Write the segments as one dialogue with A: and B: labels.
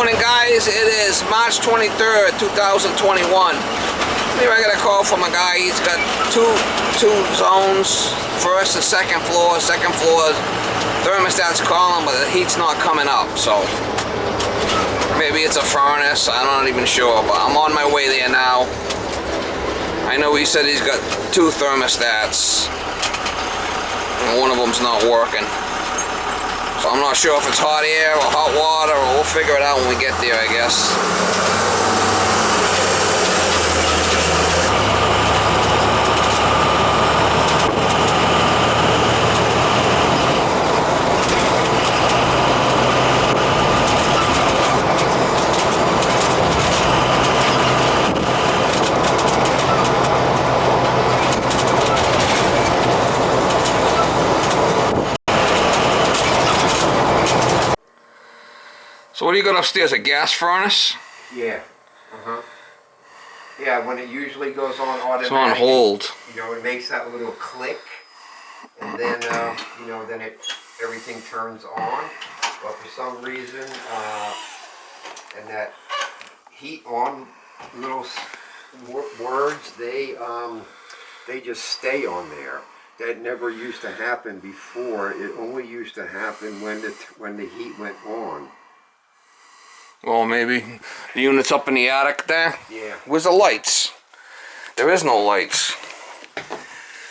A: Morning, guys. It is March 23rd, 2021. Here I got a call from a guy. He's got two zones, first and second floor. Second floor thermostat's calling, but the heat's not coming up, so maybe it's a furnace. I'm not even sure, but I'm on my way there now. I know he said he's got two thermostats and one of them's not working. So I'm not sure if it's hot air or hot water, or we'll figure it out when we get there, I guess. So what do you got upstairs, a gas furnace?
B: Yeah. Yeah, when it usually goes on automatic.
A: It's on hold.
B: You know, it makes that little click, and then you know, then everything turns on. But for some reason, and that heat on little words, they just stay on there. That never used to happen before. It only used to happen when the heat went on.
A: Well, maybe the unit's up in the attic there?
B: Yeah.
A: Where's the lights? There is no lights.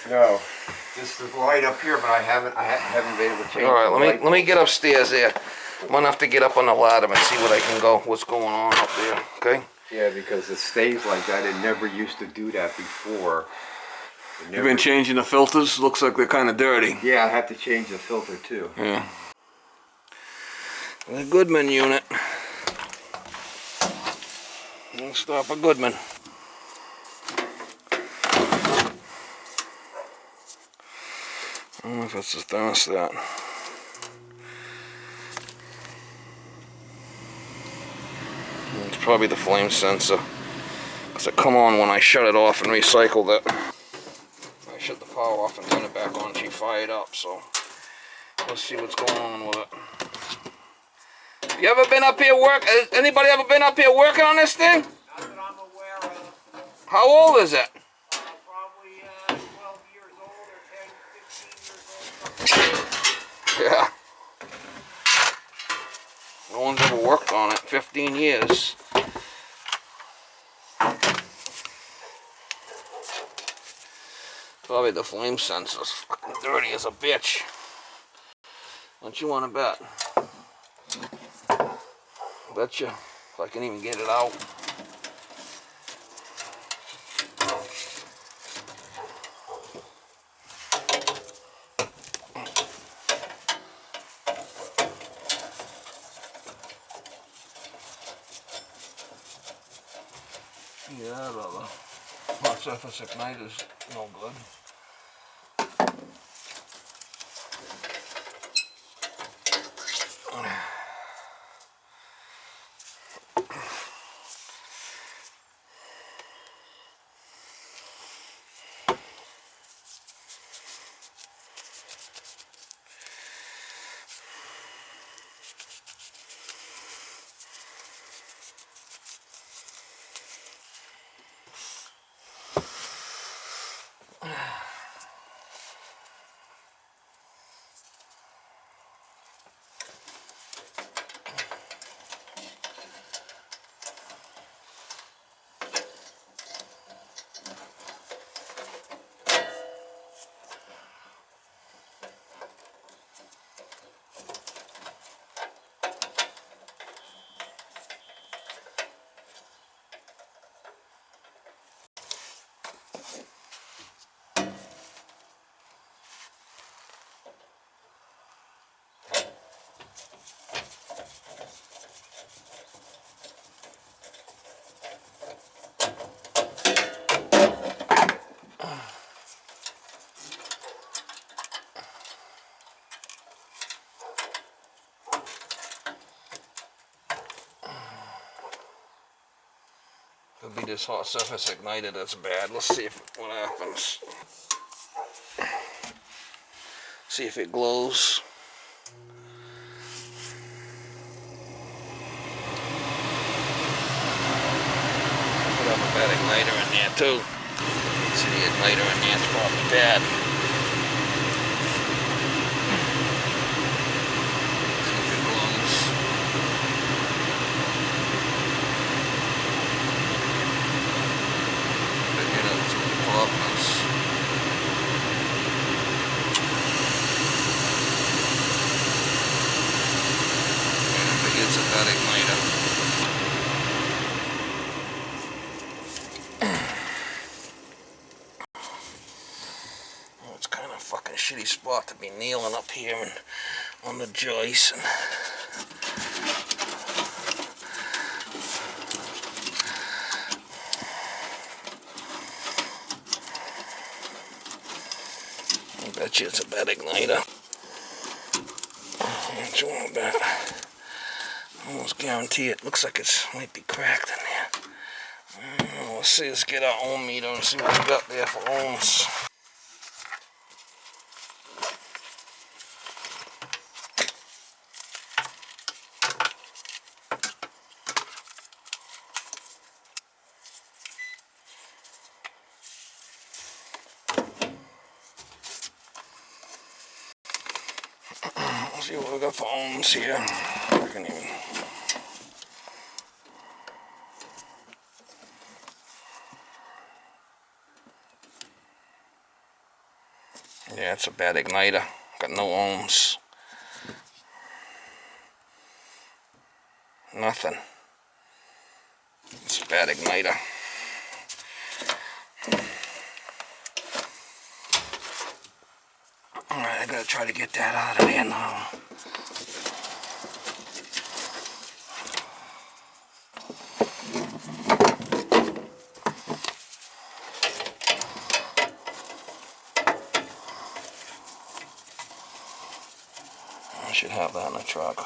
B: No. Just the light up here, but I haven't been able to change.
A: All right, let me get upstairs there. I'm gonna have to get up on the ladder and see what I can go, what's going on up there, okay?
B: Yeah, because it stays like that. It never used to do that before.
A: You've been changing the filters? Looks like they're kind of dirty.
B: Yeah, I have to change the filter too.
A: Yeah. The Goodman unit. Let's stop a Goodman. I don't know if it's the thermostat. It's probably the flame sensor, because it come on when I shut it off and recycled it. I shut the power off and turn it back on, she fired up, so let's see what's going on with it. You ever been up here anybody ever been up here working on this thing?
B: Not that I'm aware of.
A: How old is it?
B: Probably 12 years old or 10, 15 years old.
A: Yeah. No one's ever worked on it. 15 years. Probably the flame sensor's fucking dirty as a bitch. Don't you want to bet? Betcha. If I can even get it out. Yeah, the hot surface igniter's no good. Could be this hot surface igniter that's bad. Let's see what happens. See if it glows. too. See the igniter in there, it's probably bad. See if it glows. Pick it up to the partners. It's a bad igniter. Oh, it's kind of a fucking shitty spot to be kneeling up here and on the joist. And I bet you it's a bad igniter. What you want back? Almost guarantee it. Looks like it might be cracked in there. Let's see. Let's get our ohm meter and see what we got there for ohms. Let's see what we got for ohms here. I can even. Yeah, it's a bad igniter. Got no ohms. Nothing. It's a bad igniter. Alright, I gotta try to get that out of there now. I should have that in the truck.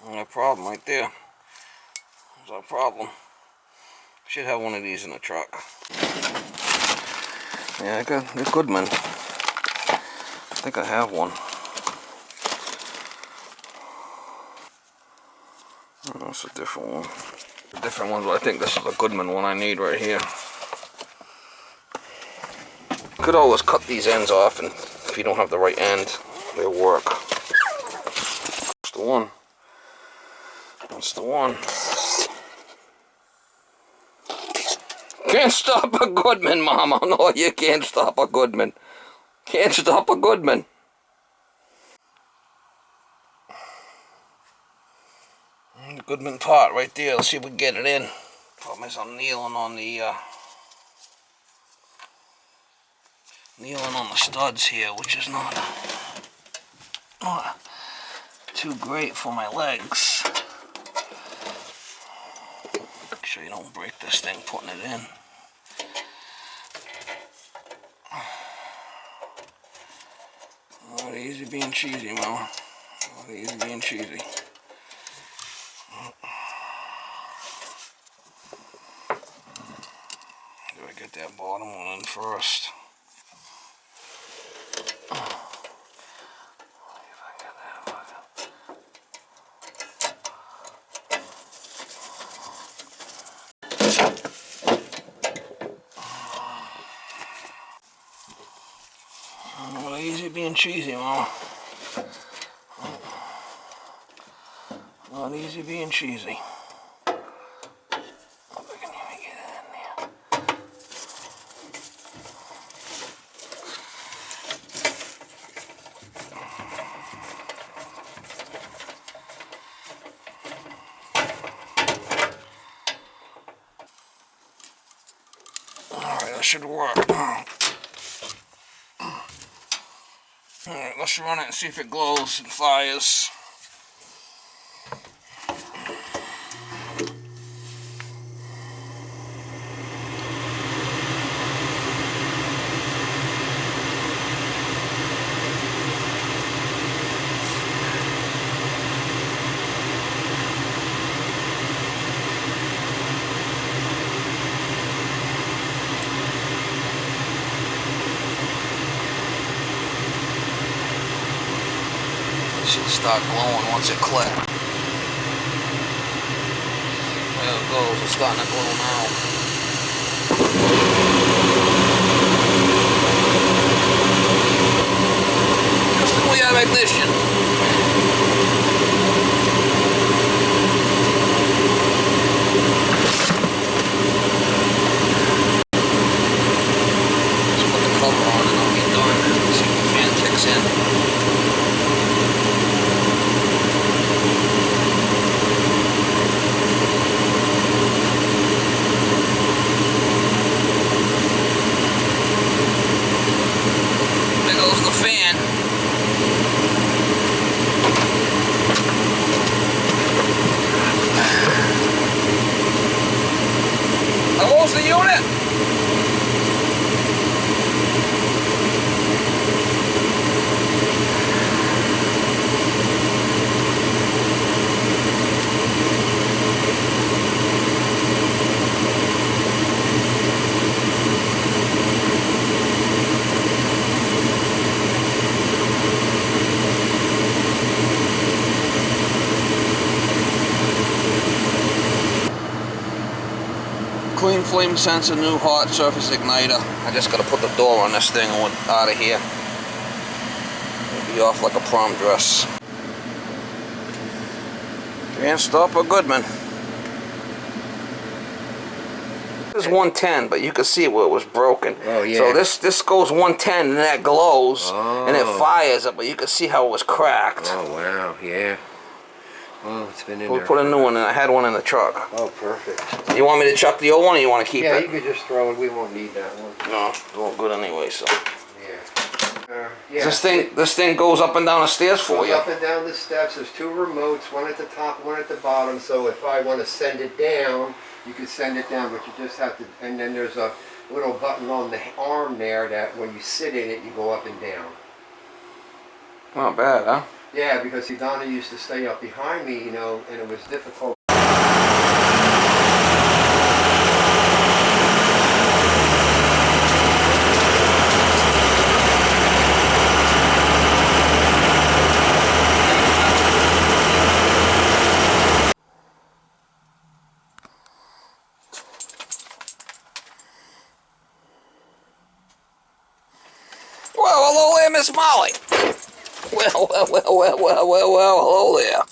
A: No problem right there. There's our problem. Should have one of these in the truck. Yeah, I got the Goodman. I think I have one. Oh, that's a different one. A different one, but I think this is a Goodman one I need right here. Could always cut these ends off, and if you don't have the right end, they'll work. That's the one. That's the one. Can't stop a Goodman, Mama. No, you can't stop a Goodman. Can't stop a Goodman. The Goodman part right there. Let's see if we can get it in. Problem is I'm kneeling on the studs here, which is not too great for my legs. Make sure you don't break this thing putting it in. Not easy being cheesy, Mom. Not easy being cheesy. Do I get that bottom one in first? Not easy being cheesy, Mom. Not easy being cheesy. Hope I can even get it in there. Alright, that should work. Alright, let's run it and see if it glows and fires. Should start glowing once it clicks. There it goes, it's starting to glow now. Just the way I have ignition. Just put the cover on and I'll be done. See if the fan kicks in. The fan. How old's the unit? Clean flame sensor, new hot surface igniter. I just gotta put the door on this thing and we're out of here. It'll be off like a prom dress. Can't stop a Goodman. This is 110, but you can see where it was broken.
B: Oh yeah.
A: So this goes 110 and that glows and it fires it, but you can see how it was cracked.
B: Oh wow, yeah. Oh, it's been in
A: We'll
B: there.
A: put a new one in. I had one in the truck.
B: Oh, perfect.
A: You want me to chuck the old one or you want to keep
B: Yeah,
A: it?
B: you could just throw it. We won't need that one.
A: No, it's all good anyway, so.
B: Yeah. Yeah.
A: This thing goes up and down the stairs for
B: Goes
A: you.
B: up and down the steps. There's two remotes, one at the top, one at the bottom. So if I want to send it down, you can send it down, but you just have to. And then there's a little button on the arm there that when you sit in it, you go up and down.
A: Not bad, huh?
B: Yeah, because Donna used to stay up behind me, you know, and it was difficult.
A: Well, hello there, Miss Molly. Well, hello there.